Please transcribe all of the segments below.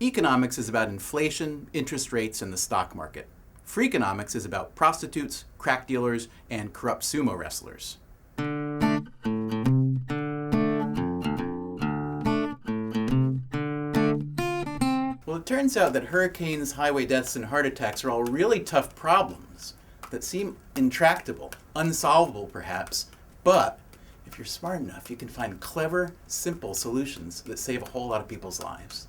Economics is about inflation, interest rates, and the stock market. Freakonomics is about prostitutes, crack dealers, and corrupt sumo wrestlers. Well, it turns out that hurricanes, highway deaths, and heart attacks are all really tough problems that seem intractable, unsolvable perhaps, but if you're smart enough, you can find clever, simple solutions that save a whole lot of people's lives.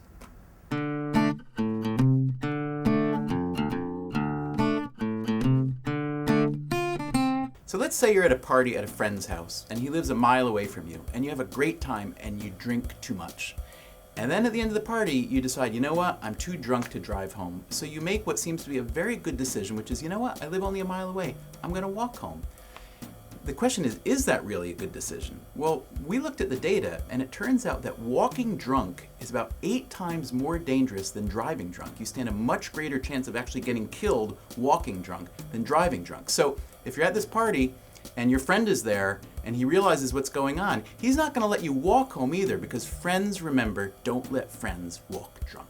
So let's say you're at a party at a friend's house and he lives a mile away from you and you have a great time and you drink too much. And then at the end of the party, you decide, you know what, I'm too drunk to drive home. So you make what seems to be a very good decision, which is, you know what, I live only a mile away. I'm going to walk home. The question is that really a good decision? Well, we looked at the data and it turns out that walking drunk is about 8 times more dangerous than driving drunk. You stand a much greater chance of actually getting killed walking drunk than driving drunk. So if you're at this party and your friend is there and he realizes what's going on, he's not going to let you walk home either, because friends, remember, don't let friends walk drunk.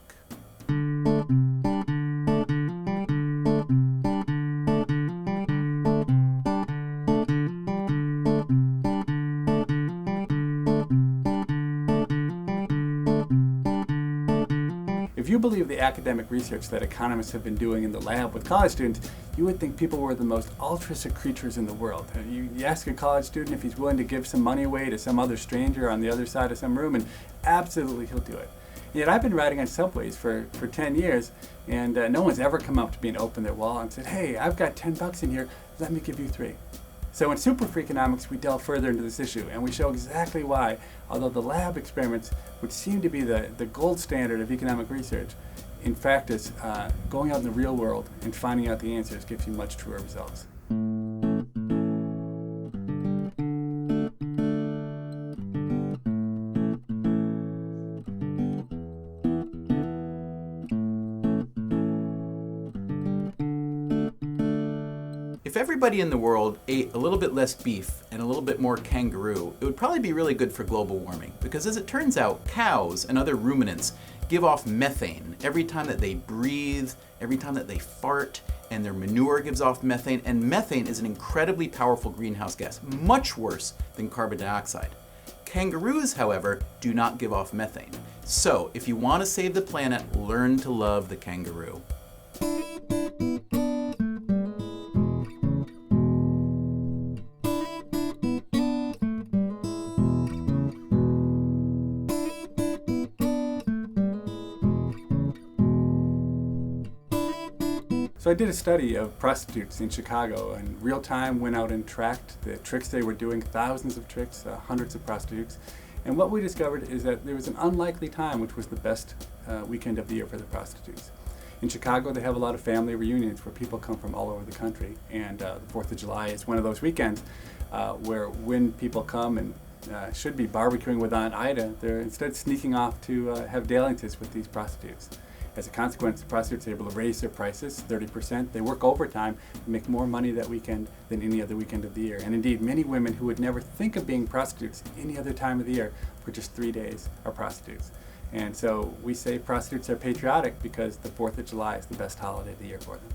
If you believe the academic research that economists have been doing in the lab with college students, you would think people were the most altruistic creatures in the world. You ask a college student if he's willing to give some money away to some other stranger on the other side of some room, and absolutely he'll do it. Yet I've been riding on subways for 10 years, and no one's ever come up to me and opened their wallet and said, hey, I've got $10 in here, let me give you 3. So in Super Freakonomics, we delve further into this issue, and we show exactly why, although the lab experiments would seem to be the gold standard of economic research, in fact, it's going out in the real world and finding out the answers gives you much truer results. If everybody in the world ate a little bit less beef and a little bit more kangaroo, it would probably be really good for global warming, because as it turns out, cows and other ruminants give off methane every time that they breathe, every time that they fart, and their manure gives off methane, and methane is an incredibly powerful greenhouse gas, much worse than carbon dioxide. Kangaroos, however, do not give off methane. So if you want to save the planet, learn to love the kangaroo. So I did a study of prostitutes in Chicago, and real time went out and tracked the tricks they were doing, thousands of tricks, hundreds of prostitutes. And what we discovered is that there was an unlikely time which was the best weekend of the year for the prostitutes. In Chicago, they have a lot of family reunions where people come from all over the country, and the 4th of July is one of those weekends where when people come and should be barbecuing with Aunt Ida, they're instead sneaking off to have dalliances with these prostitutes. As a consequence, the prostitutes are able to raise their prices 30%. They work overtime and make more money that weekend than any other weekend of the year. And indeed, many women who would never think of being prostitutes any other time of the year for just 3 days are prostitutes. And so we say prostitutes are patriotic because the 4th of July is the best holiday of the year for them.